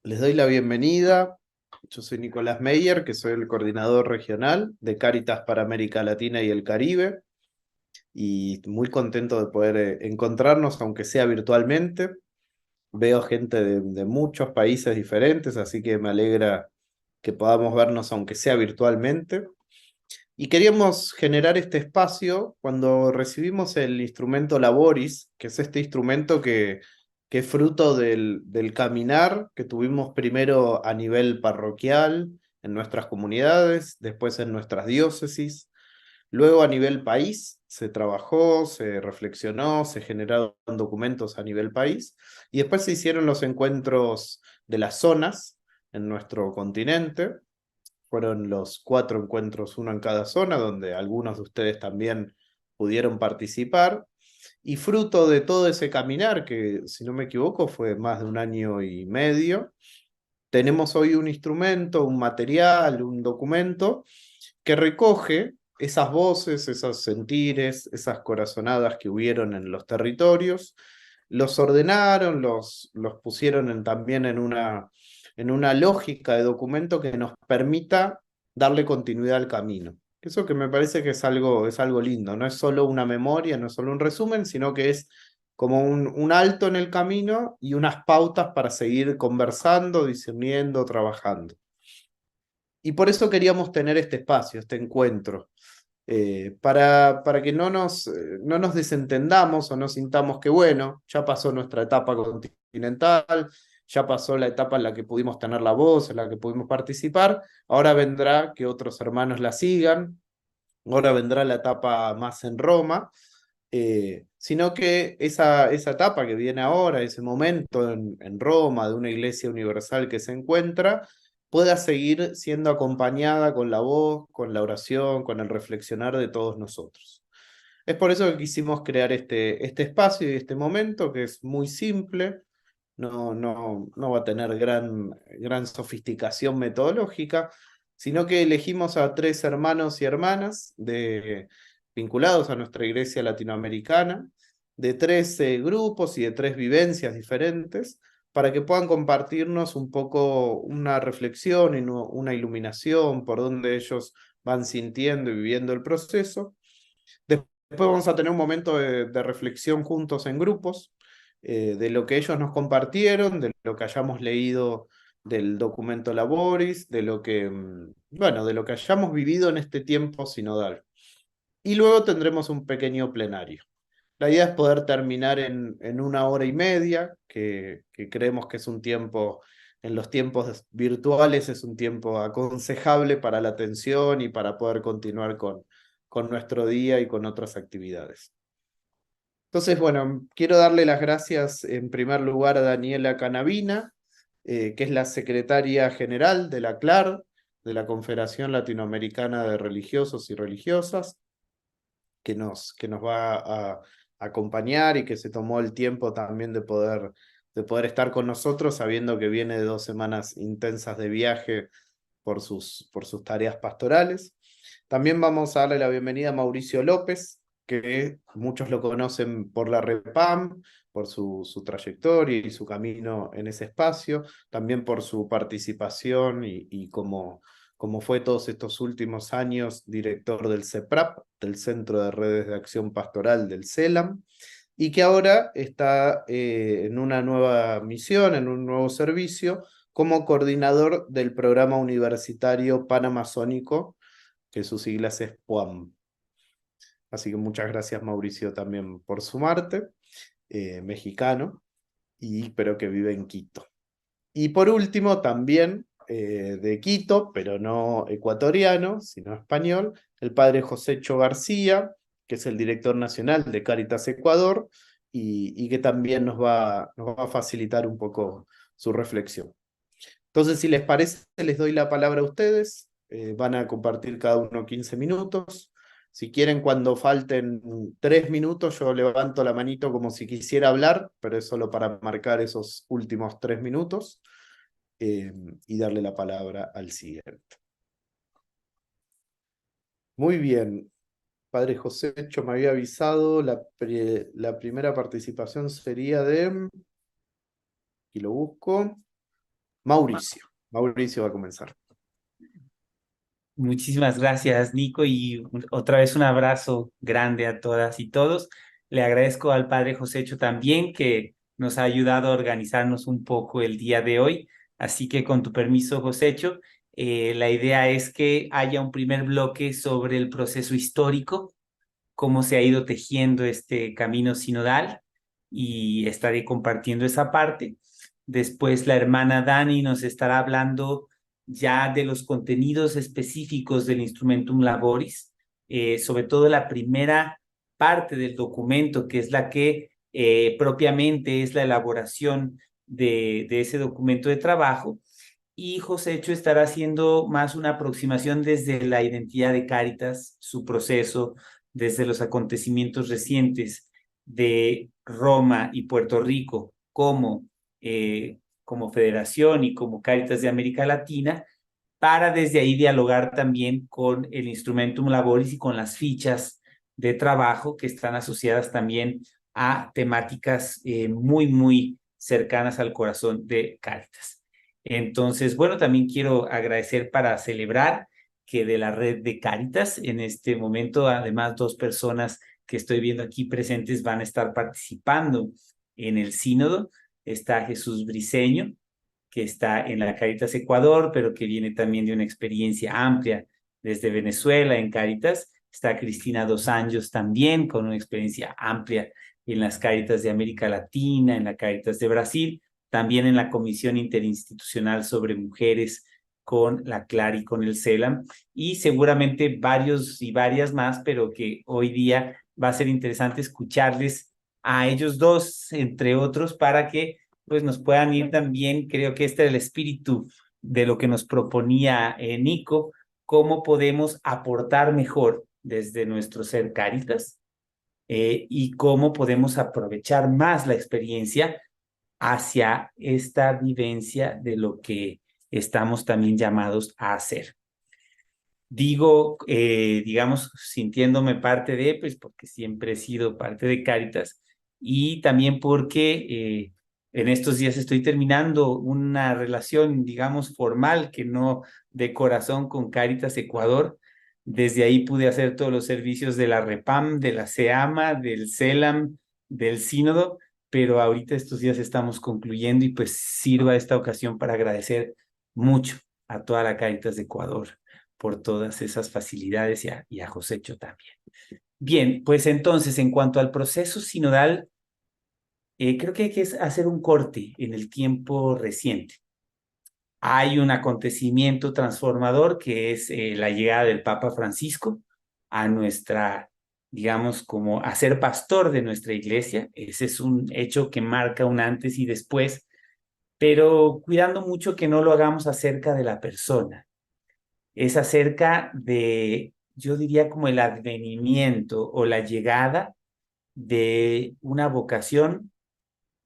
Les doy la bienvenida. Yo soy Nicolás Meyer, que soy el coordinador regional de Cáritas para América Latina y el Caribe, y muy contento de poder encontrarnos, aunque sea virtualmente. Veo gente de muchos países diferentes, así que me alegra que podamos vernos, aunque sea virtualmente. Y queríamos generar este espacio cuando recibimos el instrumento Laboris, que es este instrumento que es fruto del caminar que tuvimos primero a nivel parroquial, en nuestras comunidades, después en nuestras diócesis, luego a nivel país, se trabajó, se reflexionó, se generaron documentos a nivel país, y después se hicieron los encuentros de las zonas en nuestro continente. Fueron los 4 encuentros, uno en cada zona, donde algunos de ustedes también pudieron participar. Y fruto de todo ese caminar, que si no me equivoco fue más de 1 año y medio, tenemos hoy un instrumento, un material, un documento que recoge esas voces, esos sentires, esas corazonadas que hubieron en los territorios, los ordenaron, los pusieron también en una lógica de documento que nos permita darle continuidad al camino. Eso que me parece que es algo lindo, no es solo una memoria, no es solo un resumen, sino que es como un alto en el camino y unas pautas para seguir conversando, discerniendo, trabajando. Y por eso queríamos tener este espacio, este encuentro, para que no nos desentendamos o no sintamos que, bueno, ya pasó nuestra etapa continental, ya pasó la etapa en la que pudimos tener la voz, en la que pudimos participar, ahora vendrá que otros hermanos la sigan, ahora vendrá la etapa más en Roma, sino que esa etapa que viene ahora, ese momento en Roma de una iglesia universal que se encuentra, pueda seguir siendo acompañada con la voz, con la oración, con el reflexionar de todos nosotros. Es por eso que quisimos crear este espacio y este momento, que es muy simple, no va a tener gran sofisticación metodológica, sino que elegimos a 3 hermanos y hermanas vinculados a nuestra iglesia latinoamericana, de 13 grupos y de 3 vivencias diferentes, para que puedan compartirnos un poco una reflexión y una iluminación por donde ellos van sintiendo y viviendo el proceso. Después vamos a tener un momento de reflexión juntos en grupos, de lo que ellos nos compartieron, de lo que hayamos leído del documento Laboris, bueno, de lo que hayamos vivido en este tiempo sinodal. Y luego tendremos un pequeño plenario. La idea es poder terminar en 1 hora y media, que creemos que es un tiempo, en los tiempos virtuales, es un tiempo aconsejable para la atención y para poder continuar con nuestro día y con otras actividades. Entonces, bueno, quiero darle las gracias en primer lugar a Daniela Canavina, que es la secretaria general de la CLAR, de la Confederación Latinoamericana de Religiosos y Religiosas, que nos va a acompañar y que se tomó el tiempo también de poder estar con nosotros, sabiendo que viene de 2 semanas intensas de viaje por sus tareas pastorales. También vamos a darle la bienvenida a Mauricio López, que muchos lo conocen por la REPAM, por su trayectoria y su camino en ese espacio, también por su participación y como fue todos estos últimos años director del CEPRAP, del Centro de Redes de Acción Pastoral del CELAM, y que ahora está en una nueva misión, en un nuevo servicio, como coordinador del programa universitario panamazónico, que sus siglas es PUAM. Así que muchas gracias, Mauricio, también por sumarte, mexicano, pero que vive en Quito. Y por último, también de Quito, pero no ecuatoriano, sino español, el padre Josécho García, que es el director nacional de Cáritas Ecuador, y que también nos va a facilitar un poco su reflexión. Entonces, si les parece, les doy la palabra a ustedes. Van a compartir cada uno 15 minutos. Si quieren, cuando falten 3 minutos, yo levanto la manito como si quisiera hablar, pero es solo para marcar esos últimos 3 minutos, y darle la palabra al siguiente. Muy bien. Padre José Hecho me había avisado, la primera participación sería de, y lo busco, Mauricio. Mauricio va a comenzar. Muchísimas gracias, Nico, y otra vez un abrazo grande a todas y todos. Le agradezco al padre Josécho también que nos ha ayudado a organizarnos un poco el día de hoy. Así que con tu permiso, Josécho, la idea es que haya un primer bloque sobre el proceso histórico, cómo se ha ido tejiendo este camino sinodal, y estaré compartiendo esa parte. Después la hermana Dani nos estará hablando ya de los contenidos específicos del Instrumentum Laboris, sobre todo la primera parte del documento, que es la que propiamente es la elaboración de ese documento de trabajo. Y Josécho estará haciendo más una aproximación desde la identidad de Cáritas, su proceso, desde los acontecimientos recientes de Roma y Puerto Rico como federación y como Cáritas de América Latina, para desde ahí dialogar también con el Instrumentum Laboris y con las fichas de trabajo que están asociadas también a temáticas muy cercanas al corazón de Cáritas. Entonces, bueno, también quiero agradecer para celebrar que de la red de Cáritas, en este momento, además, 2 personas que estoy viendo aquí presentes van a estar participando en el sínodo. Está Jesús Briceño, que está en la Cáritas Ecuador, pero que viene también de una experiencia amplia desde Venezuela en Cáritas. Está Cristina Dos Anjos también con una experiencia amplia en las Cáritas de América Latina, en la Cáritas de Brasil, también en la Comisión Interinstitucional sobre Mujeres con la CLAR y con el CELAM, y seguramente varios y varias más, pero que hoy día va a ser interesante escucharles a ellos dos, entre otros, para que pues nos puedan ir también. Creo que este era el espíritu de lo que nos proponía Nico, cómo podemos aportar mejor desde nuestro ser Cáritas, y cómo podemos aprovechar más la experiencia hacia esta vivencia de lo que estamos también llamados a hacer. Digo, digamos, sintiéndome parte de, pues porque siempre he sido parte de Cáritas, y también porque en estos días estoy terminando una relación, digamos, formal, que no de corazón, con Cáritas Ecuador. Desde ahí pude hacer todos los servicios de la REPAM, de la SEAMA, del CELAM, del Sínodo, pero ahorita estos días estamos concluyendo, y pues sirva esta ocasión para agradecer mucho a toda la Cáritas de Ecuador por todas esas facilidades, y a Josécho también. Bien, pues entonces, en cuanto al proceso sinodal, creo que hay que hacer un corte en el tiempo reciente. Hay un acontecimiento transformador que es la llegada del Papa Francisco a nuestra, digamos, como a ser pastor de nuestra iglesia. Ese es un hecho que marca un antes y después, pero cuidando mucho que no lo hagamos acerca de la persona. Es acerca de, yo diría, como el advenimiento o la llegada de una vocación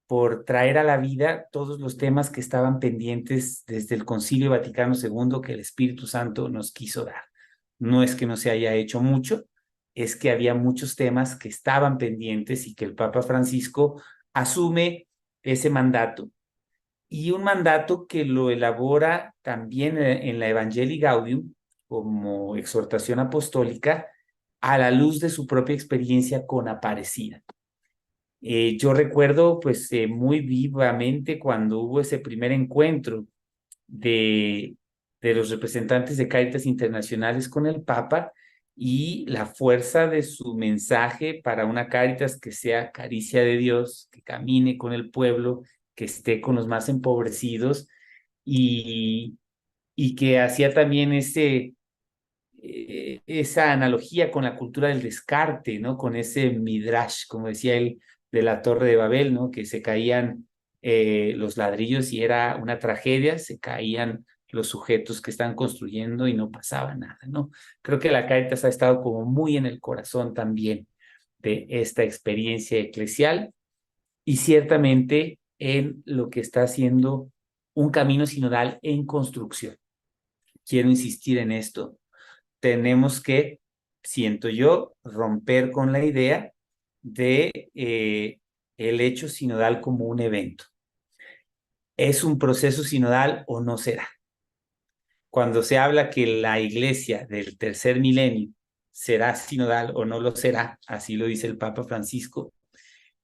por traer a la vida todos los temas que estaban pendientes desde el Concilio Vaticano II, que el Espíritu Santo nos quiso dar. No es que no se haya hecho mucho, es que había muchos temas que estaban pendientes y que el Papa Francisco asume ese mandato, y un mandato que lo elabora también en la Evangelii Gaudium como exhortación apostólica, a la luz de su propia experiencia con Aparecida. Yo recuerdo pues muy vivamente cuando hubo ese primer encuentro de, de los representantes de Cáritas Internacionales con el Papa, y la fuerza de su mensaje para una Cáritas que sea caricia de Dios, que camine con el pueblo, que esté con los más empobrecidos, y, y que hacía también esa analogía con la cultura del descarte, ¿no? Con ese midrash, como decía él, de la Torre de Babel, ¿no? Que se caían los ladrillos y era una tragedia, se caían los sujetos que están construyendo y no pasaba nada, ¿no? Creo que la Cáritas ha estado como muy en el corazón también de esta experiencia eclesial, y ciertamente en lo que está haciendo un camino sinodal en construcción. Quiero insistir en esto. Tenemos que, siento yo, romper con la idea de el hecho sinodal como un evento. ¿Es un proceso sinodal o no será? Cuando se habla que la iglesia del tercer milenio será sinodal o no lo será, así lo dice el Papa Francisco,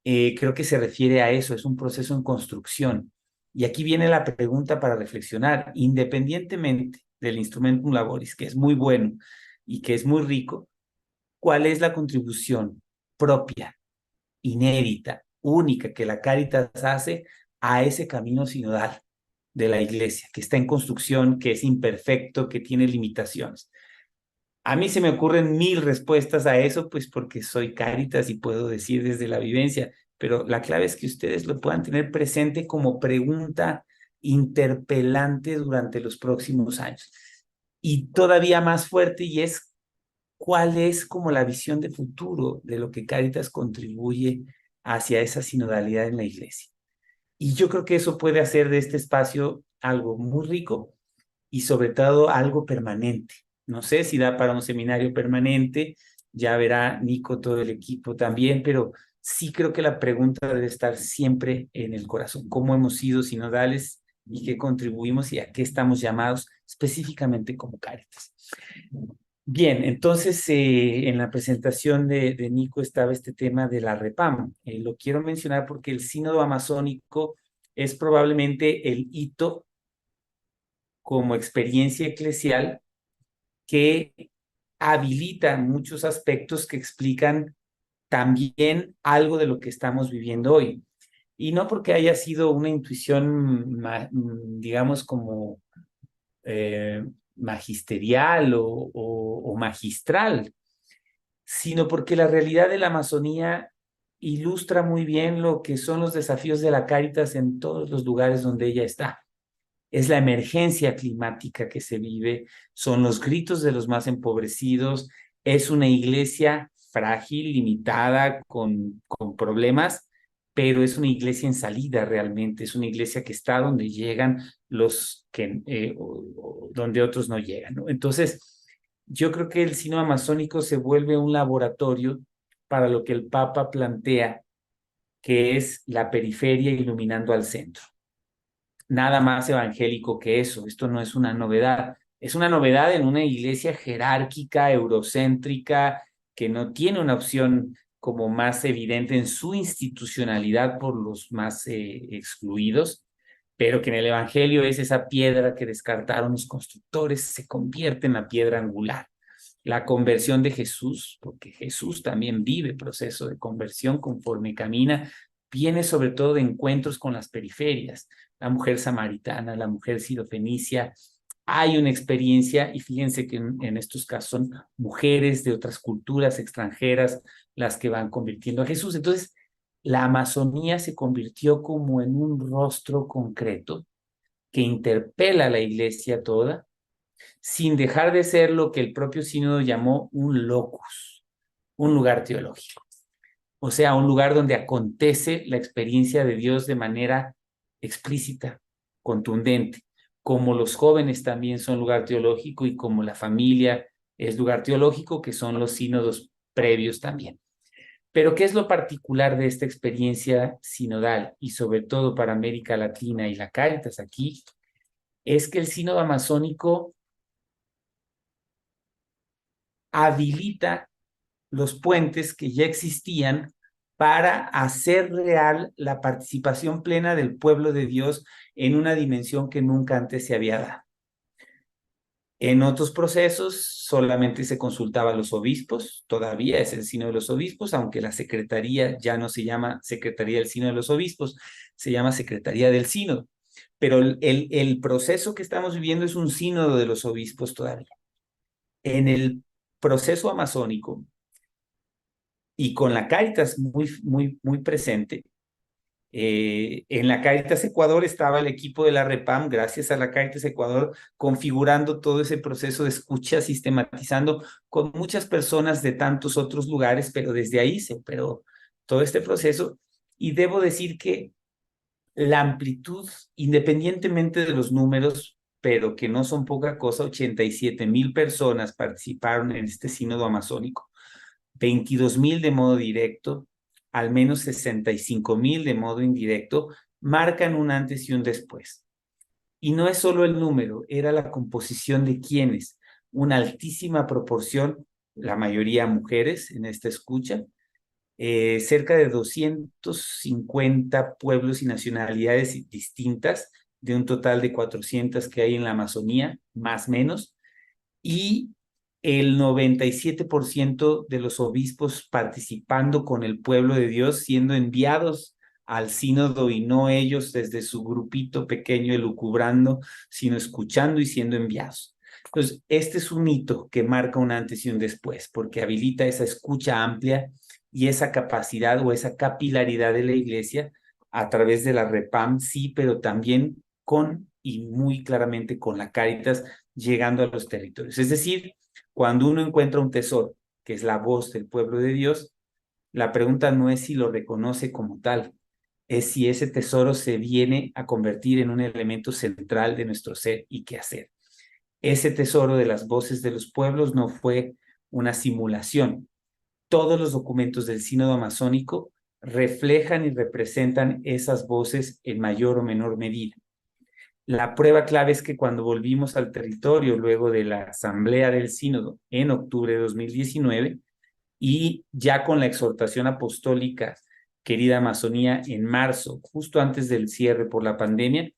creo que se refiere a eso, es un proceso en construcción. Y aquí viene la pregunta para reflexionar, independientemente del instrumentum laboris, que es muy bueno y que es muy rico, ¿cuál es la contribución propia, inédita, única que la Cáritas hace a ese camino sinodal de la iglesia, que está en construcción, que es imperfecto, que tiene limitaciones? A mí se me ocurren mil respuestas a eso, pues porque soy Cáritas y puedo decir desde la vivencia, pero la clave es que ustedes lo puedan tener presente como pregunta interpelante durante los próximos años. Y todavía más fuerte, y es cuál es como la visión de futuro de lo que Cáritas contribuye hacia esa sinodalidad en la iglesia. Y yo creo que eso puede hacer de este espacio algo muy rico y sobre todo algo permanente. No sé si da para un seminario permanente, ya verá Nico, todo el equipo también, pero sí creo que la pregunta debe estar siempre en el corazón. ¿Cómo hemos sido sinodales y qué contribuimos y a qué estamos llamados específicamente como Cáritas? Bien, entonces en la presentación de Nico estaba este tema de la REPAM. Lo quiero mencionar porque el sínodo amazónico es probablemente el hito como experiencia eclesial que habilita muchos aspectos que explican también algo de lo que estamos viviendo hoy. Y no porque haya sido una intuición, digamos, como eh, magisterial o magistral, sino porque la realidad de la Amazonía ilustra muy bien lo que son los desafíos de la Cáritas en todos los lugares donde ella está. Es la emergencia climática que se vive, son los gritos de los más empobrecidos, es una iglesia frágil, limitada, con problemas, pero es una iglesia en salida realmente, es una iglesia que está donde llegan los que, donde otros no llegan, ¿no? Entonces, yo creo que el sínodo amazónico se vuelve un laboratorio para lo que el Papa plantea, que es la periferia iluminando al centro. Nada más evangélico que eso. Esto no es una novedad. Es una novedad en una iglesia jerárquica, eurocéntrica, que no tiene una opción como más evidente en su institucionalidad por los más excluidos, pero que en el evangelio es esa piedra que descartaron los constructores, se convierte en la piedra angular. La conversión de Jesús, porque Jesús también vive proceso de conversión conforme camina, viene sobre todo de encuentros con las periferias, la mujer samaritana, la mujer sirofenicia. Hay una experiencia, y fíjense que en estos casos son mujeres de otras culturas extranjeras las que van convirtiendo a Jesús. Entonces, la Amazonía se convirtió como en un rostro concreto que interpela a la iglesia toda, sin dejar de ser lo que el propio sínodo llamó un locus, un lugar teológico. O sea, un lugar donde acontece la experiencia de Dios de manera explícita, contundente, como los jóvenes también son lugar teológico y como la familia es lugar teológico, que son los sínodos previos también. Pero ¿qué es lo particular de esta experiencia sinodal y sobre todo para América Latina y la Cáritas aquí? Es que el sínodo amazónico habilita los puentes que ya existían para hacer real la participación plena del pueblo de Dios en una dimensión que nunca antes se había dado. En otros procesos solamente se consultaba a los obispos, todavía es el Sínodo de los Obispos, aunque la Secretaría ya no se llama Secretaría del Sínodo de los Obispos, se llama Secretaría del Sínodo. Pero el proceso que estamos viviendo es un Sínodo de los Obispos todavía. En el proceso amazónico, y con la Cáritas muy presente. En la Cáritas Ecuador estaba el equipo de la REPAM, gracias a la Cáritas Ecuador, configurando todo ese proceso de escucha, sistematizando con muchas personas de tantos otros lugares, pero desde ahí se operó todo este proceso. Y debo decir que la amplitud, independientemente de los números, pero que no son poca cosa, 87,000 personas participaron en este sínodo amazónico. 22,000 de modo directo, al menos 65,000 de modo indirecto, marcan un antes y un después. Y no es solo el número, era la composición de quienes, una altísima proporción, la mayoría mujeres en esta escucha, cerca de 250 pueblos y nacionalidades distintas, de un total de 400 que hay en la Amazonía, más o menos, y el 97% de los obispos participando con el pueblo de Dios, siendo enviados al sínodo y no ellos desde su grupito pequeño elucubrando, sino escuchando y siendo enviados. Entonces, este es un hito que marca un antes y un después, porque habilita esa escucha amplia y esa capacidad o esa capilaridad de la iglesia a través de la REPAM, sí, pero también con y muy claramente con la Cáritas llegando a los territorios. Es decir, cuando uno encuentra un tesoro, que es la voz del pueblo de Dios, la pregunta no es si lo reconoce como tal, es si ese tesoro se viene a convertir en un elemento central de nuestro ser y qué hacer. Ese tesoro de las voces de los pueblos no fue una simulación. Todos los documentos del Sínodo Amazónico reflejan y representan esas voces en mayor o menor medida. La prueba clave es que cuando volvimos al territorio luego de la asamblea del sínodo en octubre de 2019 y ya con la exhortación apostólica Querida Amazonía en marzo, justo antes del cierre por la pandemia,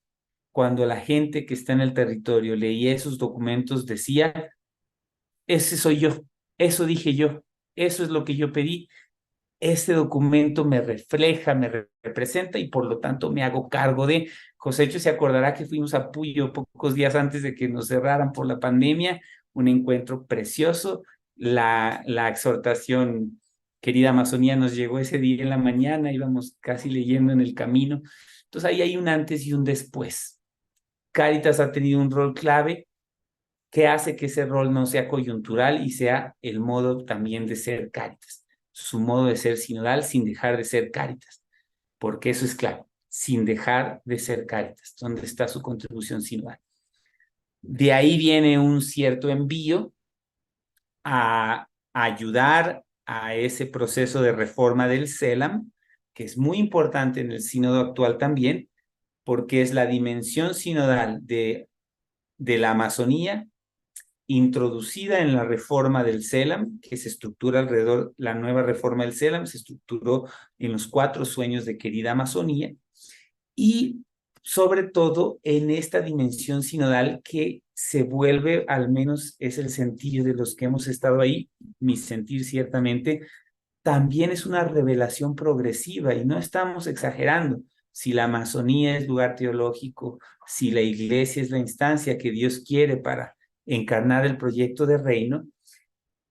cuando la gente que está en el territorio leía esos documentos decía, ese soy yo, eso dije yo, eso es lo que yo pedí, este documento me refleja, me representa y por lo tanto me hago cargo de. Josécho se acordará que fuimos a Puyo pocos días antes de que nos cerraran por la pandemia, un encuentro precioso. La exhortación, querida Amazonía, nos llegó ese día en la mañana, íbamos casi leyendo en el camino. Entonces ahí hay un antes y un después. Cáritas ha tenido un rol clave que hace que ese rol no sea coyuntural y sea el modo también de ser Cáritas, su modo de ser sinodal sin dejar de ser Cáritas, porque eso es claro, sin dejar de ser Cáritas, donde está su contribución sinodal. De ahí viene un cierto envío a ayudar a ese proceso de reforma del CELAM, que es muy importante en el sínodo actual también, porque es la dimensión sinodal de la Amazonía introducida en la reforma del CELAM, que se estructura alrededor, la nueva reforma del CELAM se estructuró en los 4 sueños de Querida Amazonía, y sobre todo en esta dimensión sinodal que se vuelve, al menos es el sentir de los que hemos estado ahí, mi sentir ciertamente, también es una revelación progresiva y no estamos exagerando. Si la Amazonía es lugar teológico, si la iglesia es la instancia que Dios quiere para encarnar el proyecto de reino,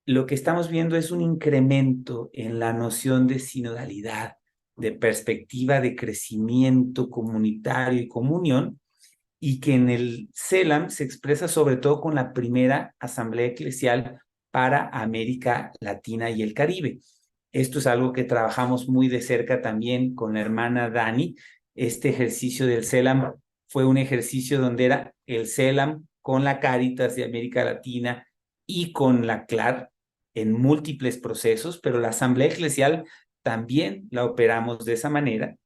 lo que estamos viendo es un incremento en la noción de sinodalidad, de perspectiva de crecimiento comunitario y comunión, y que en el CELAM se expresa sobre todo con la primera asamblea eclesial para América Latina y el Caribe. Esto es algo que trabajamos muy de cerca también con la hermana Dani. Este ejercicio del CELAM fue un ejercicio donde era el CELAM con la Cáritas de América Latina y con la CLAR en múltiples procesos, pero la asamblea eclesial también la operamos de esa manera,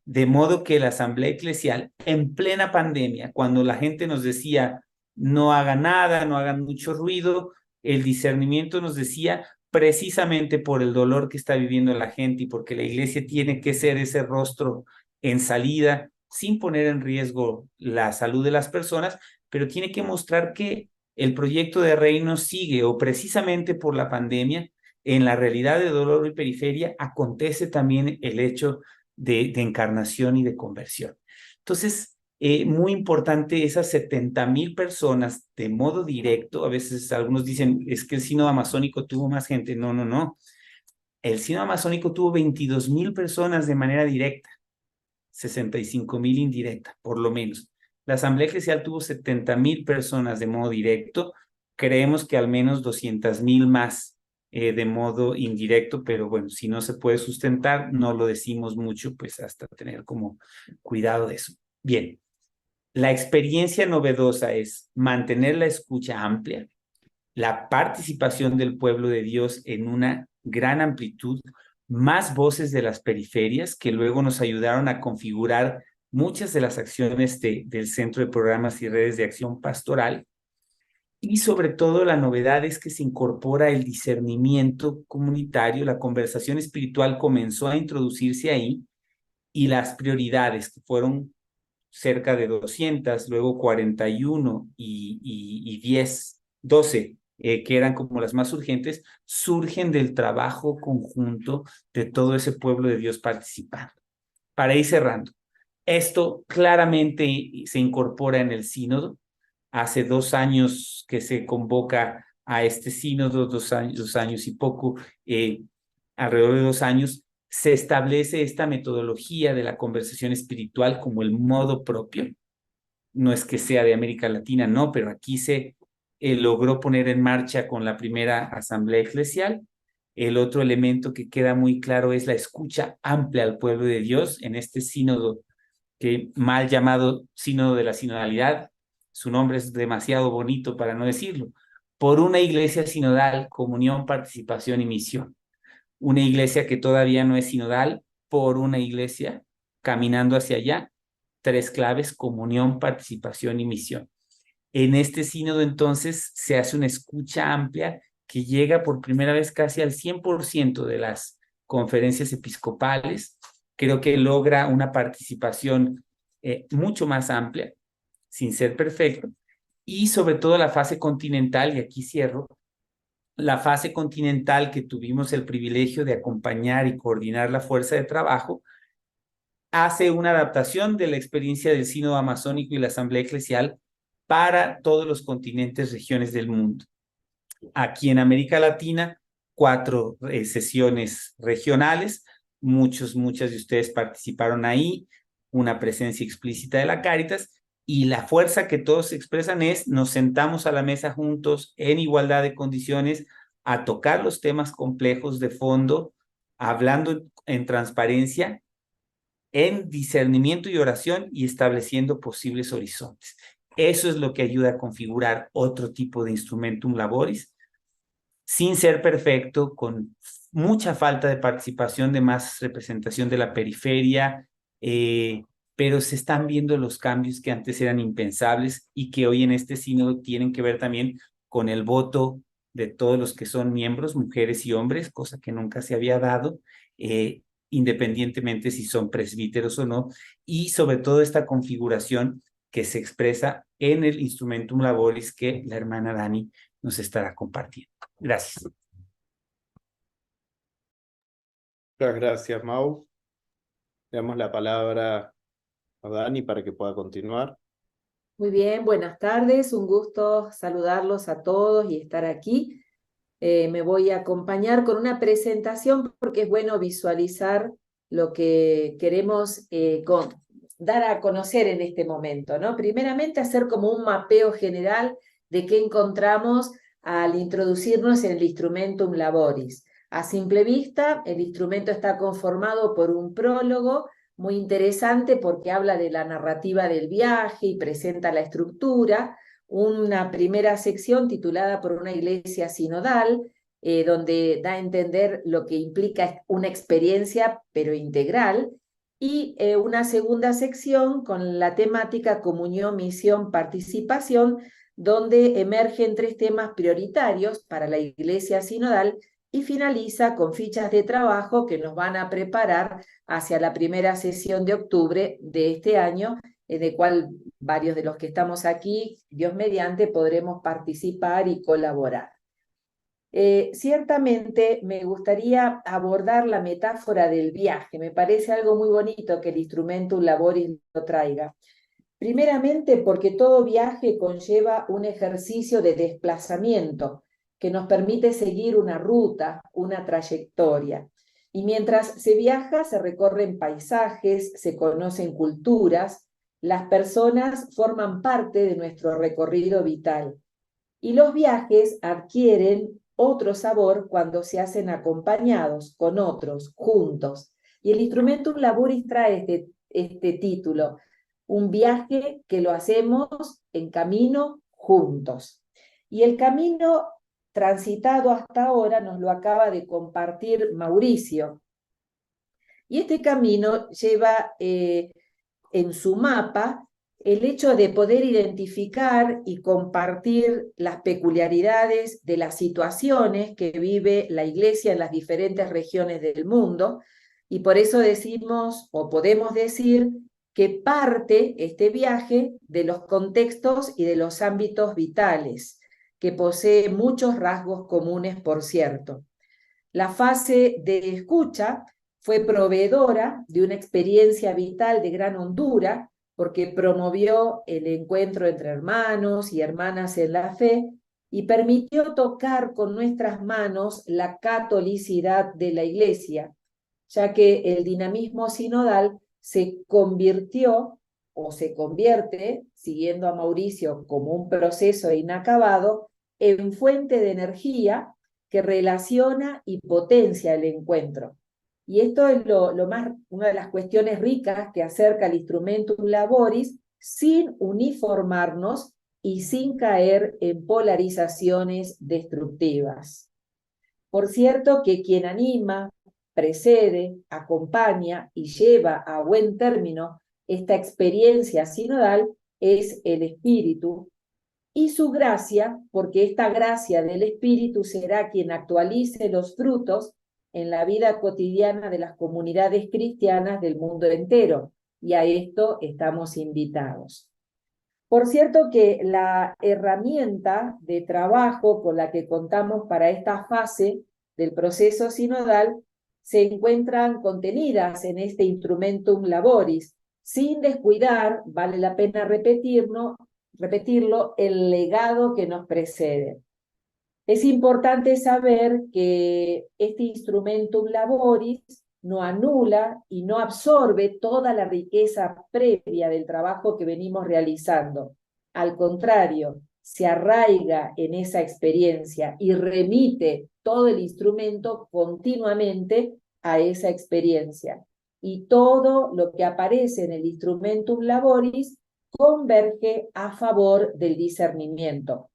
de modo que la asamblea eclesial en plena pandemia, cuando la gente nos decía no hagan nada, no hagan mucho ruido, el discernimiento nos decía precisamente por el dolor que está viviendo la gente y porque la iglesia tiene que ser ese rostro en salida sin poner en riesgo la salud de las personas, pero tiene que mostrar que el proyecto de reino sigue o precisamente por la pandemia, en la realidad de dolor y periferia, acontece también el hecho de encarnación y de conversión. Entonces, muy importante esas 70,000 personas de modo directo. A veces algunos dicen, es que el sínodo amazónico tuvo más gente. No, no, no. El sínodo amazónico tuvo 22,000 personas de manera directa, 65,000 indirecta, por lo menos. La asamblea eclesial tuvo 70,000 personas de modo directo. Creemos que al menos 200,000 más de modo indirecto, pero bueno, si no se puede sustentar, no lo decimos mucho, pues hasta tener como cuidado de eso. Bien, la experiencia novedosa es mantener la escucha amplia, la participación del pueblo de Dios en una gran amplitud, más voces de las periferias que luego nos ayudaron a configurar muchas de las acciones del Centro de Programas y Redes de Acción Pastoral, y sobre todo la novedad es que se incorpora el discernimiento comunitario, la conversación espiritual comenzó a introducirse ahí, y las prioridades, que fueron cerca de 200, luego 41 y 10, 12, que eran como las más urgentes, surgen del trabajo conjunto de todo ese pueblo de Dios participando. Para ir cerrando, esto claramente se incorpora en el sínodo. Hace 2 años que se convoca a este sínodo, 2 años y poco, alrededor de 2 años, se establece esta metodología de la conversación espiritual como el modo propio. No es que sea de América Latina, no, pero aquí se logró poner en marcha con la primera asamblea eclesial. El otro elemento que queda muy claro es la escucha amplia al pueblo de Dios en este sínodo, que mal llamado sínodo de la sinodalidad. Su nombre es demasiado bonito para no decirlo. Por una iglesia sinodal, comunión, participación y misión. Una iglesia que todavía no es sinodal, por una iglesia caminando hacia allá. 3 claves: comunión, participación y misión. En este sínodo entonces se hace una escucha amplia que llega por primera vez casi al 100% de las conferencias episcopales. Creo que logra una participación mucho más amplia, sin ser perfecto, y sobre todo la fase continental, y aquí cierro, la fase continental que tuvimos el privilegio de acompañar y coordinar la fuerza de trabajo, hace una adaptación de la experiencia del Sínodo Amazónico y la Asamblea Eclesial para todos los continentes, regiones del mundo. Aquí en América Latina, 4 sesiones regionales, muchas de ustedes participaron ahí, una presencia explícita de la Cáritas, y la fuerza que todos expresan es: nos sentamos a la mesa juntos en igualdad de condiciones a tocar los temas complejos de fondo, hablando en transparencia, en discernimiento y oración, y estableciendo posibles horizontes. Eso es lo que ayuda a configurar otro tipo de instrumentum laboris, sin ser perfecto, con mucha falta de participación, de más representación de la periferia, pero se están viendo los cambios que antes eran impensables y que hoy en este sínodo tienen que ver también con el voto de todos los que son miembros, mujeres y hombres, cosa que nunca se había dado, independientemente si son presbíteros o no, y sobre todo esta configuración que se expresa en el instrumentum laboris que la hermana Dani nos estará compartiendo. Gracias. Muchas gracias, Mau. Le damos la palabra a Dani para que pueda continuar. Muy bien, buenas tardes, un gusto saludarlos a todos y estar aquí. Me voy a acompañar con una presentación porque es bueno visualizar lo que queremos dar a conocer en este momento, ¿no? Primeramente, hacer como un mapeo general de qué encontramos al introducirnos en el instrumentum laboris. A simple vista, el instrumento está conformado por un prólogo muy interesante porque habla de la narrativa del viaje y presenta la estructura, una primera sección titulada por una iglesia sinodal, donde da a entender lo que implica una experiencia pero integral, y una segunda sección con la temática comunión, misión, participación, donde emergen 3 temas prioritarios para la iglesia sinodal, y finaliza con fichas de trabajo que nos van a preparar hacia la primera sesión de octubre de este año, de cual varios de los que estamos aquí, Dios mediante, podremos participar y colaborar. Ciertamente me gustaría abordar la metáfora del viaje. Me parece algo muy bonito que el Instrumentum Laboris lo traiga. Primeramente porque todo viaje conlleva un ejercicio de desplazamiento que nos permite seguir una ruta, una trayectoria. Y mientras se viaja, se recorren paisajes, se conocen culturas, las personas forman parte de nuestro recorrido vital. Y los viajes adquieren otro sabor cuando se hacen acompañados, con otros, juntos. Y el Instrumentum Laboris trae este título: un viaje que lo hacemos en camino juntos. Y el camino transitado hasta ahora nos lo acaba de compartir Mauricio. Y este camino lleva en su mapa el hecho de poder identificar y compartir las peculiaridades de las situaciones que vive la Iglesia en las diferentes regiones del mundo, y por eso decimos o podemos decir que parte este viaje de los contextos y de los ámbitos vitales, que posee muchos rasgos comunes, por cierto. La fase de escucha fue proveedora de una experiencia vital de gran hondura, porque promovió el encuentro entre hermanos y hermanas en la fe y permitió tocar con nuestras manos la catolicidad de la Iglesia, ya que el dinamismo sinodal se convirtió o se convierte, siguiendo a Mauricio como un proceso inacabado, en fuente de energía que relaciona y potencia el encuentro. Y esto es una de las cuestiones ricas que acerca al Instrumentum Laboris sin uniformarnos y sin caer en polarizaciones destructivas. Por cierto que quien anima, precede, acompaña y lleva a buen término esta experiencia sinodal es el Espíritu, y su gracia, porque esta gracia del Espíritu será quien actualice los frutos en la vida cotidiana de las comunidades cristianas del mundo entero, y a esto estamos invitados. Por cierto que la herramienta de trabajo con la que contamos para esta fase del proceso sinodal se encuentran contenidas en este Instrumentum Laboris, sin descuidar, vale la pena repetirlo, el legado que nos precede. Es importante saber que este Instrumentum Laboris no anula y no absorbe toda la riqueza previa del trabajo que venimos realizando. Al contrario, se arraiga en esa experiencia y remite todo el instrumento continuamente a esa experiencia. Y todo lo que aparece en el Instrumentum Laboris converge a favor del discernimiento.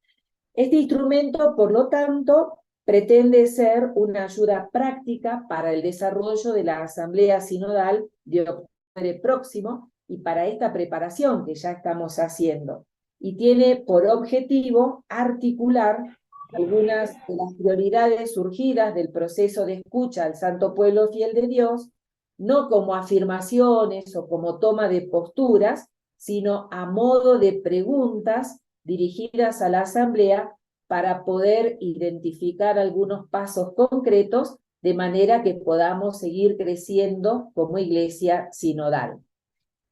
Este instrumento, por lo tanto, pretende ser una ayuda práctica para el desarrollo de la Asamblea Sinodal de octubre próximo y para esta preparación que ya estamos haciendo. Y tiene por objetivo articular algunas de las prioridades surgidas del proceso de escucha al Santo Pueblo Fiel de Dios, no como afirmaciones o como toma de posturas, sino a modo de preguntas dirigidas a la Asamblea para poder identificar algunos pasos concretos de manera que podamos seguir creciendo como iglesia sinodal.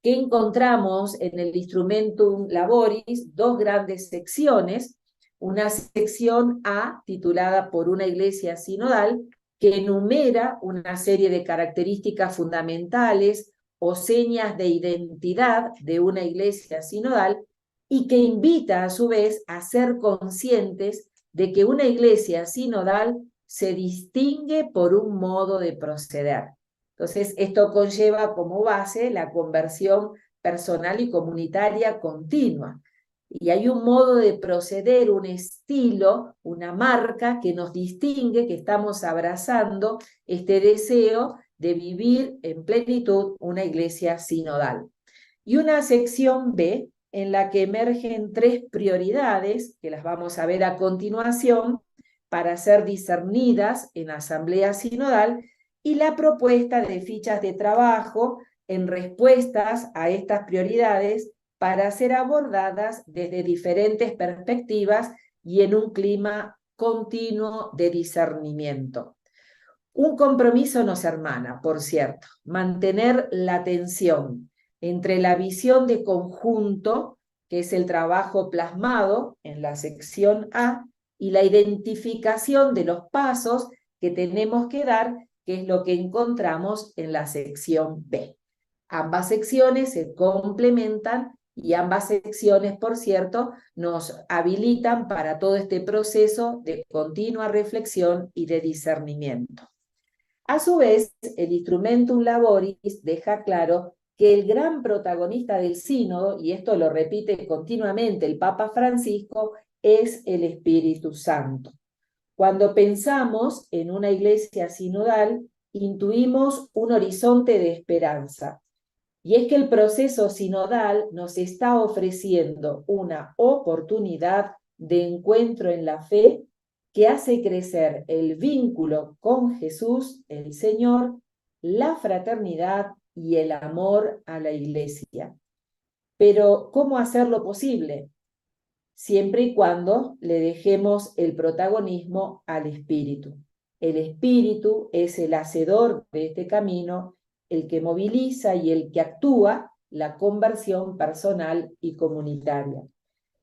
¿Qué encontramos en el Instrumentum Laboris? Dos grandes secciones. Una sección A, titulada Por una iglesia sinodal, que enumera una serie de características fundamentales o señas de identidad de una iglesia sinodal, y que invita a su vez a ser conscientes de que una iglesia sinodal se distingue por un modo de proceder. Entonces, esto conlleva como base la conversión personal y comunitaria continua. Y hay un modo de proceder, un estilo, una marca que nos distingue, que estamos abrazando este deseo de vivir en plenitud una iglesia sinodal. Y una sección B, en la que emergen tres prioridades, que las vamos a ver a continuación, para ser discernidas en asamblea sinodal, y la propuesta de fichas de trabajo en respuestas a estas prioridades para ser abordadas desde diferentes perspectivas y en un clima continuo de discernimiento. Un compromiso nos hermana, por cierto, mantener la tensión entre la visión de conjunto, que es el trabajo plasmado en la sección A, y la identificación de los pasos que tenemos que dar, que es lo que encontramos en la sección B. Ambas secciones se complementan y ambas secciones, por cierto, nos habilitan para todo este proceso de continua reflexión y de discernimiento. A su vez, el Instrumentum Laboris deja claro que el gran protagonista del sínodo, y esto lo repite continuamente el Papa Francisco, es el Espíritu Santo. Cuando pensamos en una iglesia sinodal, intuimos un horizonte de esperanza. Y es que el proceso sinodal nos está ofreciendo una oportunidad de encuentro en la fe que hace crecer el vínculo con Jesús, el Señor, la fraternidad y el amor a la Iglesia. Pero, ¿cómo hacerlo posible? Siempre y cuando le dejemos el protagonismo al Espíritu. El Espíritu es el hacedor de este camino, el que moviliza y el que actúa la conversión personal y comunitaria.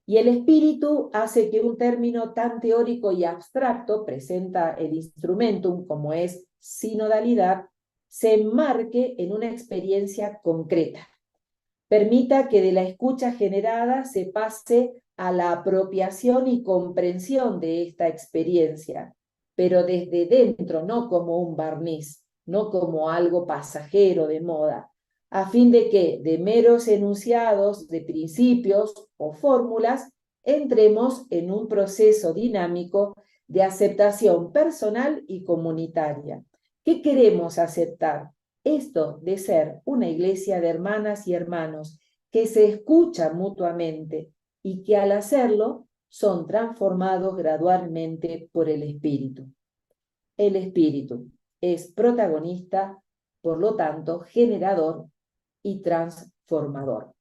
Y el Espíritu hace que un término tan teórico y abstracto, presenta el instrumentum como es sinodalidad, se enmarque en una experiencia concreta. Permita que de la escucha generada se pase a la apropiación y comprensión de esta experiencia, pero desde dentro, no como un barniz, no como algo pasajero de moda, a fin de que de meros enunciados de principios o fórmulas entremos en un proceso dinámico de aceptación personal y comunitaria. ¿Qué queremos aceptar? Esto de ser una iglesia de hermanas y hermanos que se escuchan mutuamente y que al hacerlo son transformados gradualmente por el Espíritu. El Espíritu es protagonista, por lo tanto, generador y transformador.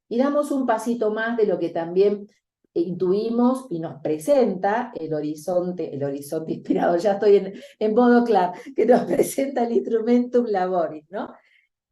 Y damos un pasito más de lo que también intuimos y nos presenta el horizonte inspirado, ya estoy en modo claro, que nos presenta el Instrumentum Laboris, ¿no?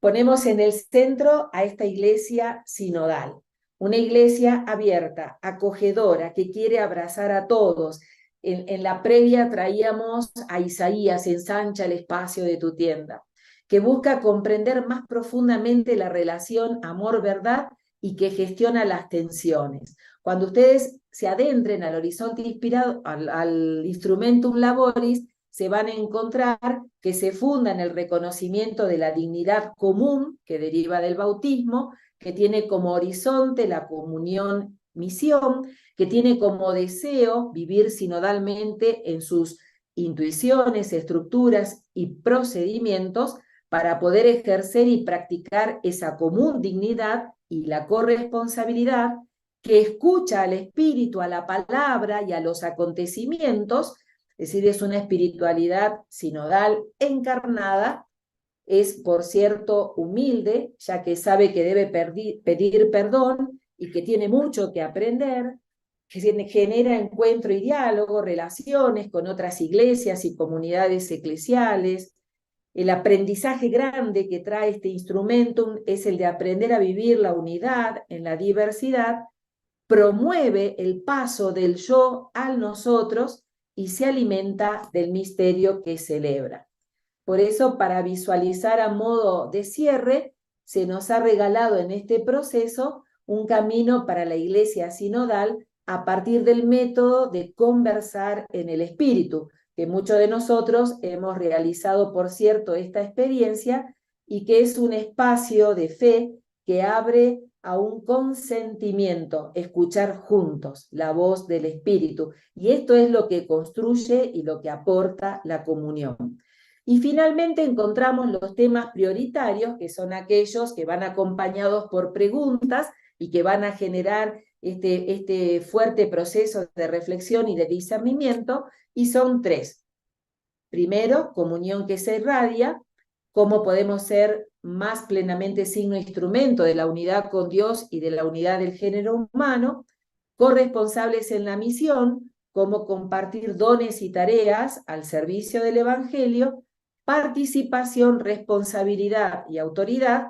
Ponemos en el centro a esta iglesia sinodal, una iglesia abierta, acogedora, que quiere abrazar a todos. En la previa traíamos a Isaías, ensancha el espacio de tu tienda, que busca comprender más profundamente la relación amor-verdad y que gestiona las tensiones. Cuando ustedes se adentren al horizonte inspirado, al Instrumentum Laboris, se van a encontrar que se funda en el reconocimiento de la dignidad común que deriva del bautismo, que tiene como horizonte la comunión misión, que tiene como deseo vivir sinodalmente en sus intuiciones, estructuras y procedimientos para poder ejercer y practicar esa común dignidad y la corresponsabilidad, que escucha al espíritu, a la palabra y a los acontecimientos. Es decir, es una espiritualidad sinodal encarnada, es, por cierto, humilde, ya que sabe que debe pedir perdón y que tiene mucho que aprender, que genera encuentro y diálogo, relaciones con otras iglesias y comunidades eclesiales. El aprendizaje grande que trae este instrumentum es el de aprender a vivir la unidad en la diversidad, promueve el paso del yo al nosotros y se alimenta del misterio que celebra. Por eso, para visualizar a modo de cierre, se nos ha regalado en este proceso un camino para la iglesia sinodal a partir del método de conversar en el espíritu, que muchos de nosotros hemos realizado, por cierto, esta experiencia, y que es un espacio de fe que abre a un consentimiento, escuchar juntos la voz del Espíritu. Y esto es lo que construye y lo que aporta la comunión. Y finalmente encontramos los temas prioritarios, que son aquellos que van acompañados por preguntas y que van a generar este fuerte proceso de reflexión y de discernimiento, y son tres. Primero, comunión que se irradia, cómo podemos ser más plenamente signo e instrumento de la unidad con Dios y de la unidad del género humano, corresponsables en la misión, cómo compartir dones y tareas al servicio del Evangelio, participación, responsabilidad y autoridad,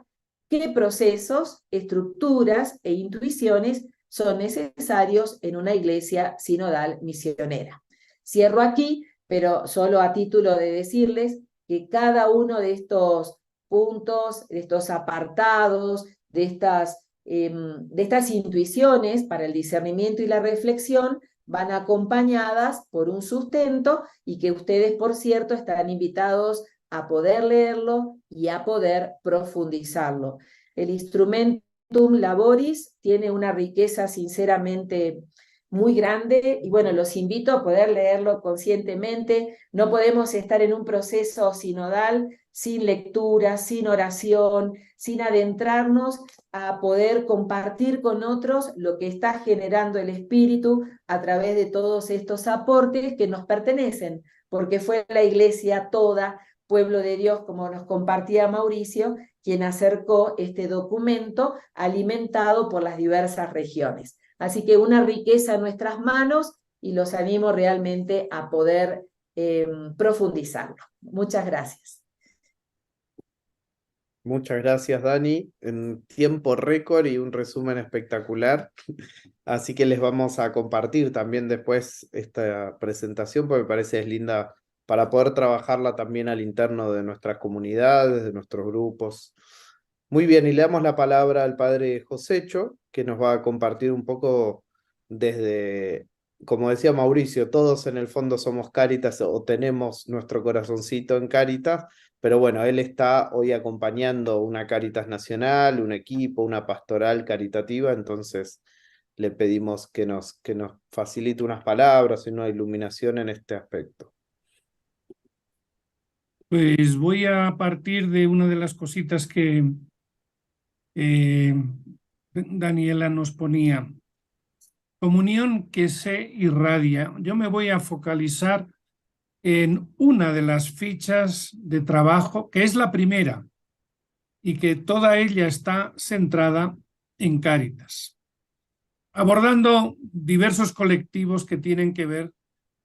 qué procesos, estructuras e intuiciones son necesarios en una iglesia sinodal misionera. Cierro aquí, pero solo a título de decirles que cada uno de estos puntos, de estos apartados, de estas intuiciones para el discernimiento y la reflexión, van acompañadas por un sustento, y que ustedes, por cierto, estarán invitados a poder leerlo y a poder profundizarlo. El Instrumentum Laboris tiene una riqueza sinceramente muy grande y bueno, los invito a poder leerlo conscientemente. No podemos estar en un proceso sinodal sin lectura, sin oración, sin adentrarnos a poder compartir con otros lo que está generando el Espíritu a través de todos estos aportes que nos pertenecen, porque fue la Iglesia toda, pueblo de Dios, como nos compartía Mauricio, quien acercó este documento alimentado por las diversas regiones. Así que una riqueza en nuestras manos y los animo realmente a poder profundizarlo. Muchas gracias. Muchas gracias, Dani. En tiempo récord y un resumen espectacular. Así que les vamos a compartir también después esta presentación, porque me parece es linda para poder trabajarla también al interno de nuestras comunidades, de nuestros grupos. Muy bien, y le damos la palabra al padre Josecho, que nos va a compartir un poco desde, como decía Mauricio, todos en el fondo somos Cáritas o tenemos nuestro corazoncito en Cáritas, pero bueno, él está hoy acompañando una Cáritas nacional, un equipo, una pastoral caritativa, entonces le pedimos que nos facilite unas palabras y una iluminación en este aspecto. Pues voy a partir de una de las cositas que Daniela nos ponía. Comunión que se irradia. Yo me voy a focalizar en una de las fichas de trabajo, que es la primera, y que toda ella está centrada en Cáritas, abordando diversos colectivos que tienen que ver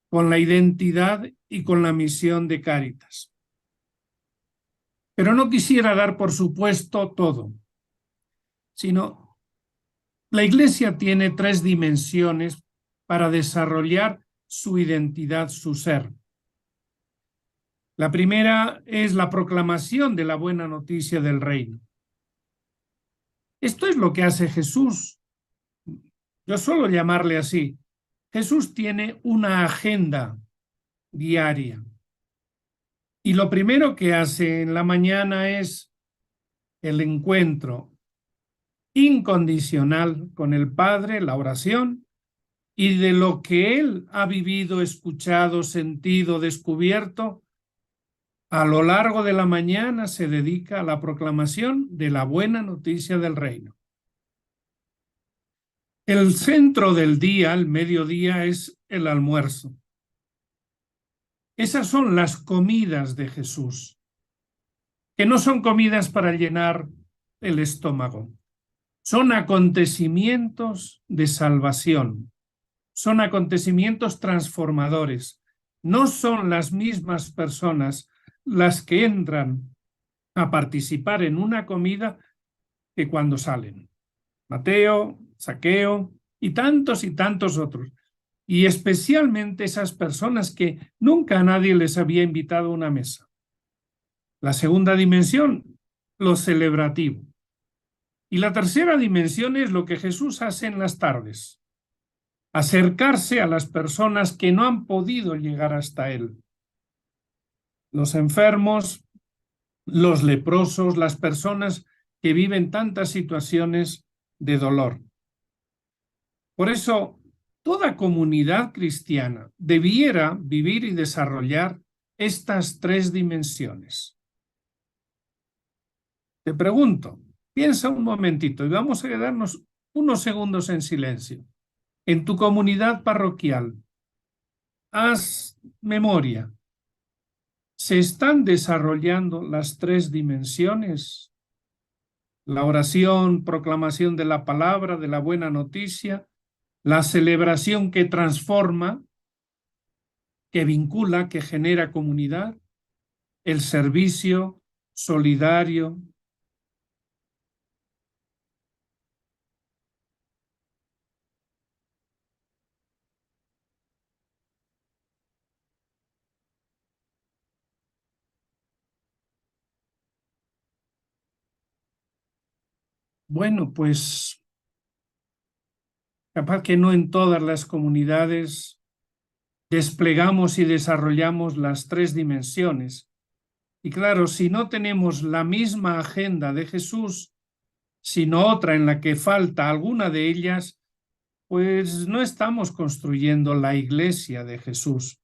con la identidad y con la misión de Cáritas. Pero no quisiera dar por supuesto todo, sino la Iglesia tiene 3 dimensiones para desarrollar su identidad, su ser. La primera es la proclamación de la buena noticia del reino. Esto es lo que hace Jesús. Yo suelo llamarle así. Jesús tiene una agenda diaria. Y lo primero que hace en la mañana es el encuentro incondicional con el Padre, la oración, y de lo que Él ha vivido, escuchado, sentido, descubierto, a lo largo de la mañana se dedica a la proclamación de la buena noticia del reino. El centro del día, el mediodía, es el almuerzo. Esas son las comidas de Jesús, que no son comidas para llenar el estómago. Son acontecimientos de salvación, son acontecimientos transformadores. No son las mismas personas las que entran a participar en una comida que cuando salen. Mateo, Zaqueo y tantos otros. Y especialmente esas personas que nunca a nadie les había invitado a una mesa. La segunda dimensión, lo celebrativo. Y la tercera dimensión es lo que Jesús hace en las tardes. Acercarse a las personas que no han podido llegar hasta Él. Los enfermos, los leprosos, las personas que viven tantas situaciones de dolor. Por eso, toda comunidad cristiana debiera vivir y desarrollar estas 3 dimensiones. Te pregunto, piensa un momentito y vamos a quedarnos unos segundos en silencio. En tu comunidad parroquial, haz memoria. ¿Se están desarrollando las 3 dimensiones? La oración, proclamación de la palabra, de la buena noticia, la celebración que transforma, que vincula, que genera comunidad, el servicio solidario. Bueno, pues capaz que no en todas las comunidades desplegamos y desarrollamos las 3 dimensiones. Y claro, si no tenemos la misma agenda de Jesús, sino otra en la que falta alguna de ellas, pues no estamos construyendo la iglesia de Jesús.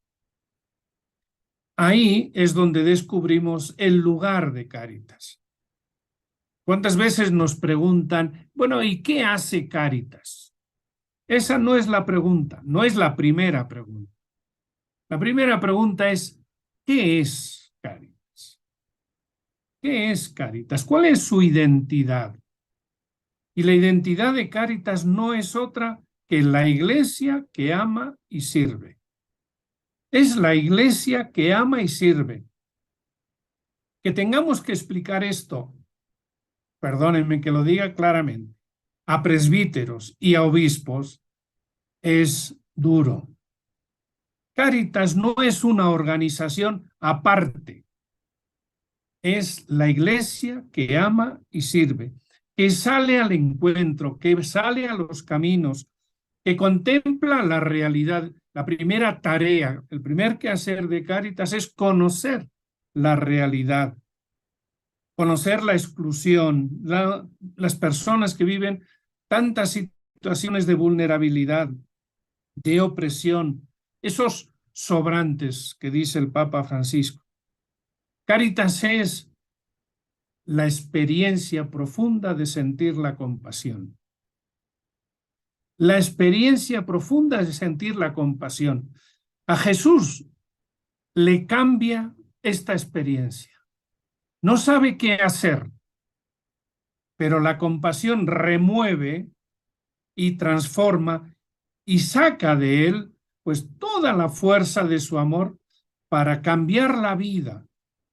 Ahí es donde descubrimos el lugar de Cáritas. ¿Cuántas veces nos preguntan, bueno, ¿y qué hace Cáritas? Esa no es la pregunta, no es la primera pregunta. La primera pregunta es, ¿qué es Cáritas? ¿Qué es Cáritas? ¿Cuál es su identidad? Y la identidad de Cáritas no es otra que la iglesia que ama y sirve. Es la iglesia que ama y sirve. Que tengamos que explicar esto, perdónenme que lo diga claramente, a presbíteros y a obispos es duro. Cáritas no es una organización aparte, es la iglesia que ama y sirve, que sale al encuentro, que sale a los caminos, que contempla la realidad. La primera tarea, el primer quehacer de Cáritas es conocer la realidad, conocer la exclusión, las personas que viven tantas situaciones de vulnerabilidad, de opresión, esos sobrantes que dice el Papa Francisco. Cáritas es la experiencia profunda de sentir la compasión. La experiencia profunda de sentir la compasión. A Jesús le cambia esta experiencia. No sabe qué hacer, pero la compasión remueve y transforma y saca de él pues toda la fuerza de su amor para cambiar la vida,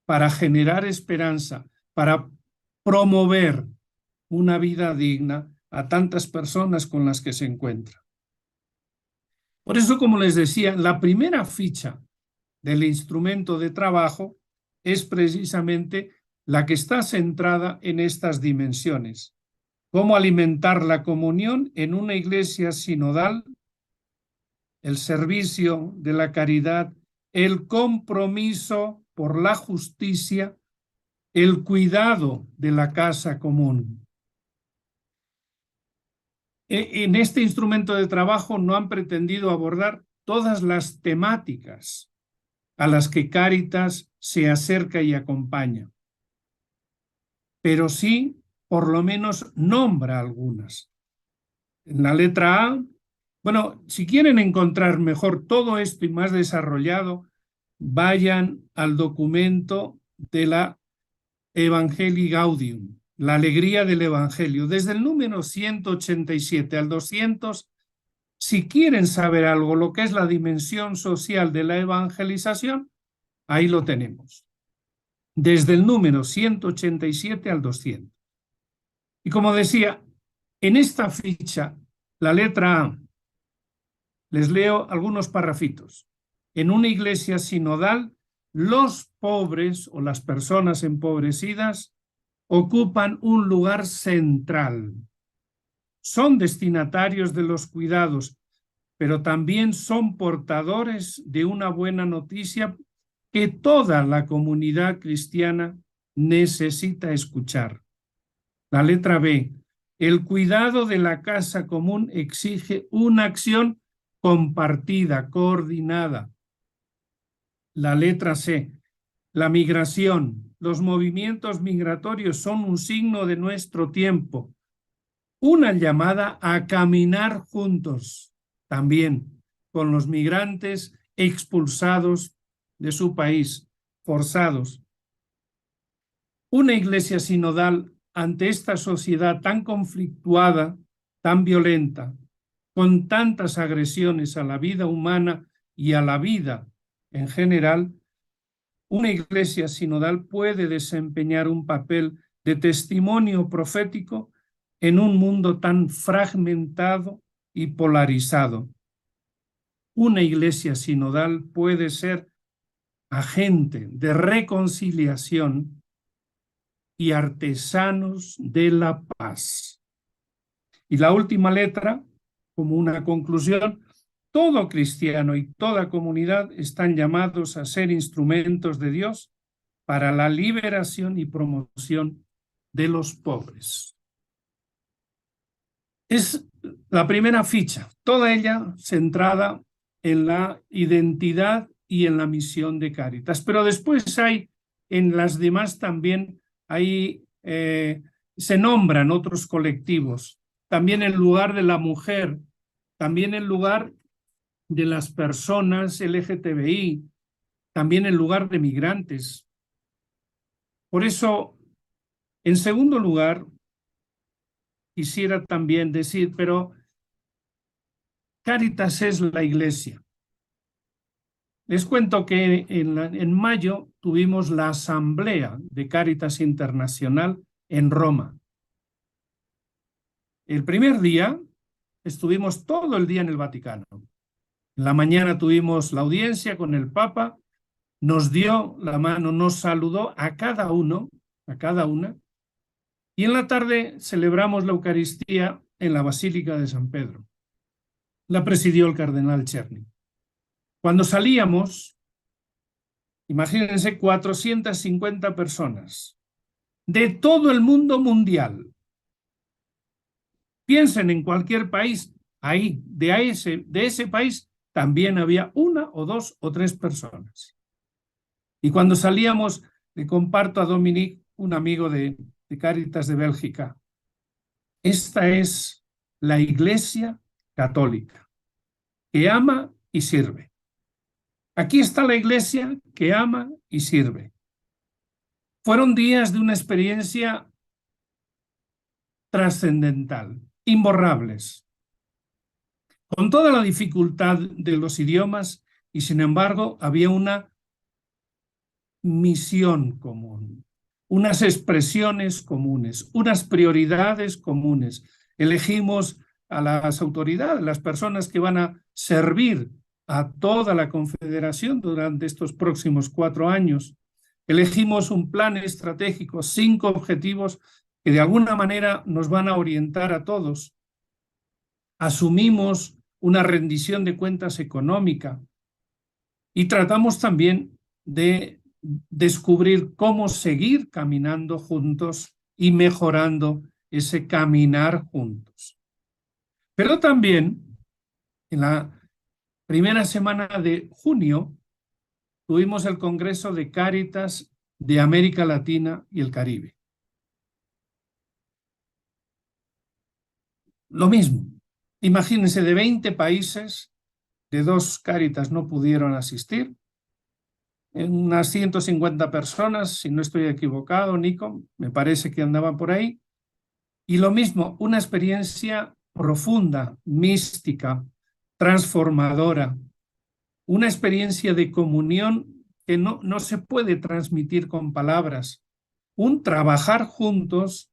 para generar esperanza, para promover una vida digna a tantas personas con las que se encuentra. Por eso, como les decía, la primera ficha del instrumento de trabajo es precisamente la que está centrada en estas dimensiones. Cómo alimentar la comunión en una iglesia sinodal, el servicio de la caridad, el compromiso por la justicia, el cuidado de la casa común. En este instrumento de trabajo no han pretendido abordar todas las temáticas a las que Cáritas se acerca y acompaña, pero sí, por lo menos, nombra algunas. En la letra A, bueno, si quieren encontrar mejor todo esto y más desarrollado, vayan al documento de la Evangelii Gaudium, la alegría del Evangelio, desde el número 187 al 200. Si quieren saber algo, lo que es la dimensión social de la evangelización, ahí lo tenemos, desde el número 187 al 200. Y como decía, en esta ficha, la letra A, les leo algunos parrafitos. En una iglesia sinodal, los pobres o las personas empobrecidas ocupan un lugar central. Son destinatarios de los cuidados, pero también son portadores de una buena noticia que toda la comunidad cristiana necesita escuchar. La letra B. El cuidado de la casa común exige una acción compartida, coordinada. La letra C. La migración, los movimientos migratorios son un signo de nuestro tiempo. Una llamada a caminar juntos, también con los migrantes expulsados de su país, forzados. Una iglesia sinodal ante esta sociedad tan conflictuada, tan violenta, con tantas agresiones a la vida humana y a la vida en general, una iglesia sinodal puede desempeñar un papel de testimonio profético en un mundo tan fragmentado y polarizado. Una iglesia sinodal puede ser agente de reconciliación y artesanos de la paz. Y la última letra, como una conclusión, todo cristiano y toda comunidad están llamados a ser instrumentos de Dios para la liberación y promoción de los pobres. Es la primera ficha, toda ella centrada en la identidad y en la misión de Cáritas. Pero después hay, en las demás también, se nombran otros colectivos. También el lugar de la mujer, también el lugar de las personas LGTBI, también el lugar de migrantes. Por eso, en segundo lugar, quisiera también decir, pero Cáritas es la Iglesia. Les cuento que en mayo tuvimos la asamblea de Cáritas Internacional en Roma. El primer día estuvimos todo el día en el Vaticano. En la mañana tuvimos la audiencia con el Papa, nos dio la mano, nos saludó a cada uno, a cada una, y en la tarde celebramos la Eucaristía en la Basílica de San Pedro. La presidió el cardenal Czerny. Cuando salíamos, imagínense, 450 personas de todo el mundo mundial. Piensen en cualquier país, ahí, de ese país, también había una o dos o tres personas. Y cuando salíamos, le comparto a Dominique, un amigo de Cáritas de Bélgica, esta es la Iglesia católica, que ama y sirve. Aquí está la Iglesia que ama y sirve. Fueron días de una experiencia trascendental, imborrables, con toda la dificultad de los idiomas, y sin embargo había una misión común, unas expresiones comunes, unas prioridades comunes. Elegimos a las autoridades, las personas que van a servir a toda la Confederación durante estos próximos 4 años. Elegimos un plan estratégico, 5 objetivos que de alguna manera nos van a orientar a todos. Asumimos una rendición de cuentas económica y tratamos también de descubrir cómo seguir caminando juntos y mejorando ese caminar juntos. Pero también en la primera semana de junio tuvimos el Congreso de Cáritas de América Latina y el Caribe. Lo mismo, imagínense, de 20 países, de 2 Cáritas no pudieron asistir, unas 150 personas, si no estoy equivocado, Nico, me parece que andaban por ahí, y lo mismo, una experiencia profunda, mística, transformadora, una experiencia de comunión que no se puede transmitir con palabras, un trabajar juntos,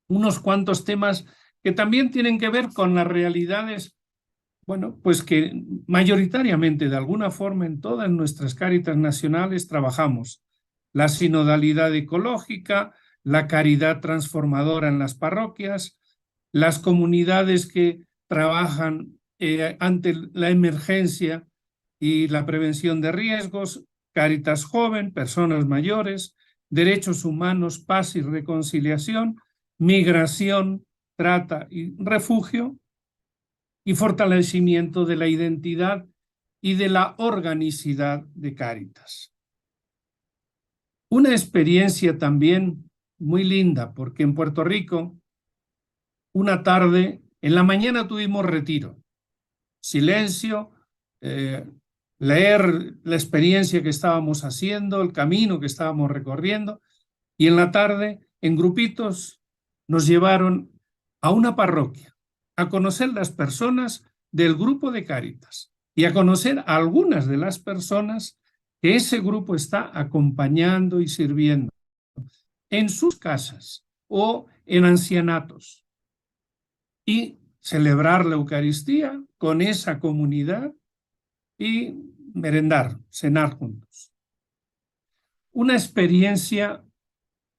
unos cuantos temas que también tienen que ver con las realidades, bueno, pues que mayoritariamente, de alguna forma, en todas nuestras Cáritas nacionales trabajamos. La sinodalidad ecológica, la caridad transformadora en las parroquias, las comunidades que trabajan ante la emergencia y la prevención de riesgos, Cáritas joven, personas mayores, derechos humanos, paz y reconciliación, migración, trata y refugio, y fortalecimiento de la identidad y de la organicidad de Cáritas. Una experiencia también muy linda, porque en Puerto Rico, una tarde, en la mañana tuvimos retiro, silencio, leer la experiencia que estábamos haciendo, el camino que estábamos recorriendo, y en la tarde, en grupitos, nos llevaron a una parroquia, a conocer las personas del grupo de Cáritas y a conocer a algunas de las personas que ese grupo está acompañando y sirviendo en sus casas o en ancianatos, y celebrar la Eucaristía con esa comunidad y merendar, cenar juntos. Una experiencia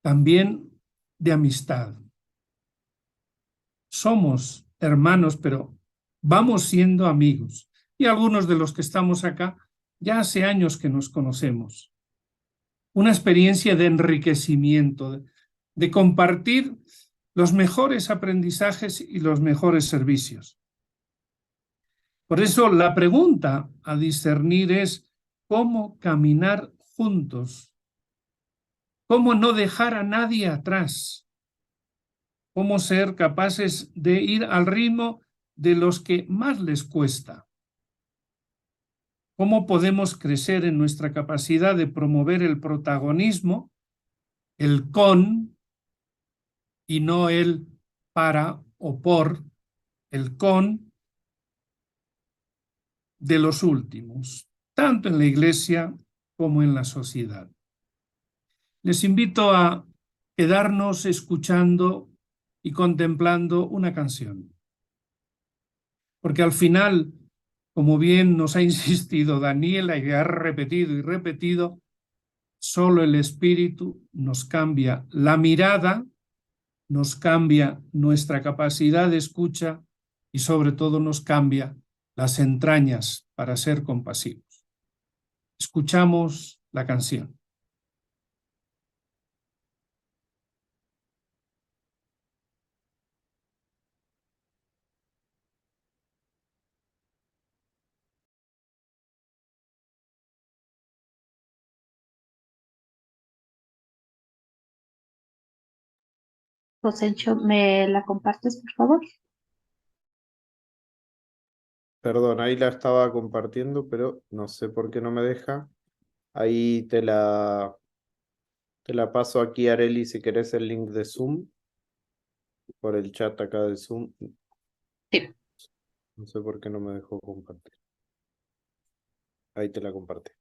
también de amistad. Somos hermanos, pero vamos siendo amigos. Y algunos de los que estamos acá, ya hace años que nos conocemos. Una experiencia de enriquecimiento, de compartir los mejores aprendizajes y los mejores servicios. Por eso la pregunta a discernir es cómo caminar juntos, cómo no dejar a nadie atrás, cómo ser capaces de ir al ritmo de los que más les cuesta. ¿Cómo podemos crecer en nuestra capacidad de promover el protagonismo, el con, y no el para o por, el con de los últimos, tanto en la Iglesia como en la sociedad? Les invito a quedarnos escuchando y contemplando una canción, porque al final, como bien nos ha insistido Daniela y ha repetido y repetido, solo el Espíritu nos cambia la mirada, nos cambia nuestra capacidad de escucha y sobre todo nos cambia las entrañas para ser compasivos. Escuchamos la canción. Joséncho, ¿me la compartes, por favor? Perdón, ahí la estaba compartiendo, pero no sé por qué no me deja. Ahí te la paso aquí, Areli, si querés el link de Zoom, por el chat acá de Zoom. Sí. No sé por qué no me dejó compartir. Ahí te la compartí.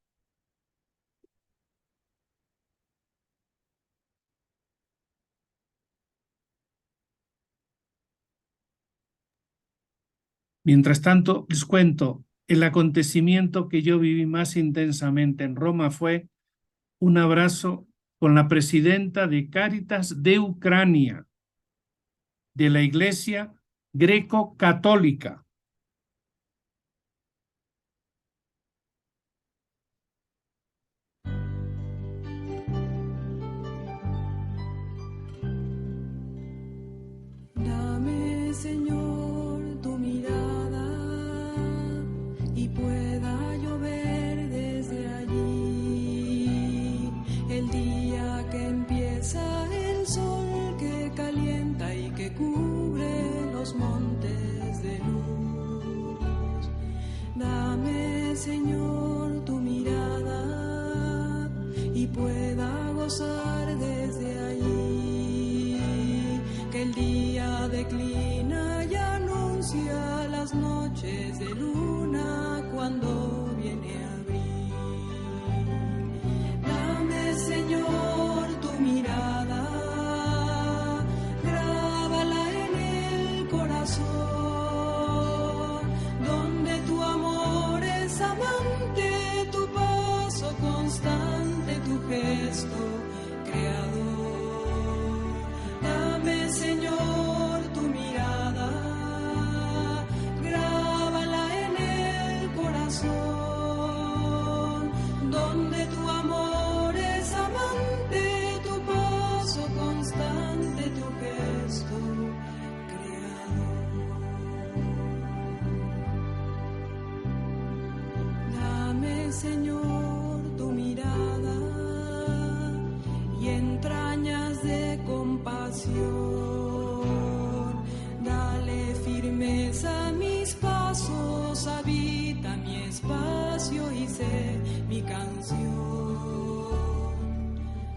Mientras tanto, les cuento, el acontecimiento que yo viví más intensamente en Roma fue un abrazo con la presidenta de Cáritas de Ucrania, de la Iglesia Greco-Católica. Dame, Señor, tu mirada y pueda llover desde allí. El día que empieza el sol que calienta y que cubre los montes de luz. Dame, Señor, tu mirada y pueda gozar desde allí. Que el día declina y anuncia las noches de luna cuando viene abril. Dame, Señor, tu mirada, grábala en el corazón, donde tu amor es amante, tu paso constante, tu gesto creador. Dame, Señor, tu mirada, grábala en el corazón, donde tu amor es amante, tu paso constante, tu gesto creador. Dame, Señor, tu mirada y entrañas de compasión. Dale firmeza a mis pasos, habita mi espacio y sé mi canción.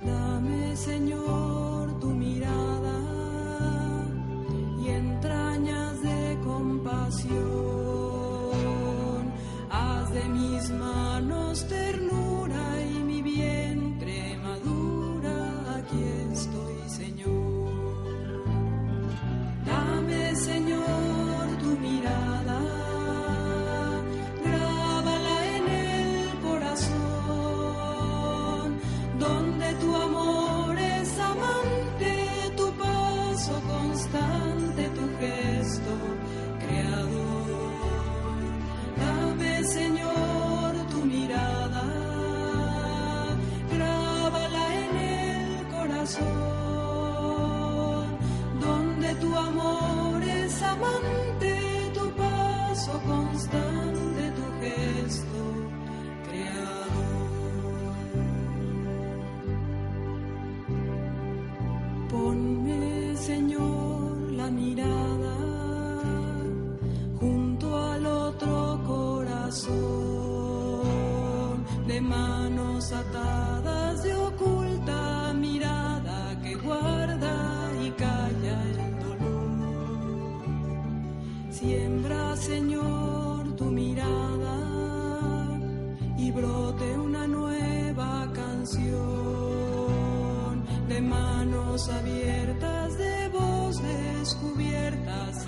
Dame, Señor, tu mirada y entrañas de compasión. Haz de mis manos ternura y mi vientre madura. Aquí estoy, Señor. Dame, Señor, tu mirada, grábala en el corazón, donde tu amor es amante, tu paso constante, tu gesto creador. Dame, Señor, tu mirada, grábala en el corazón, donde de manos atadas, de oculta mirada que guarda y calla el dolor. Siembra, Señor, tu mirada y brote una nueva canción, de manos abiertas, de voz descubiertas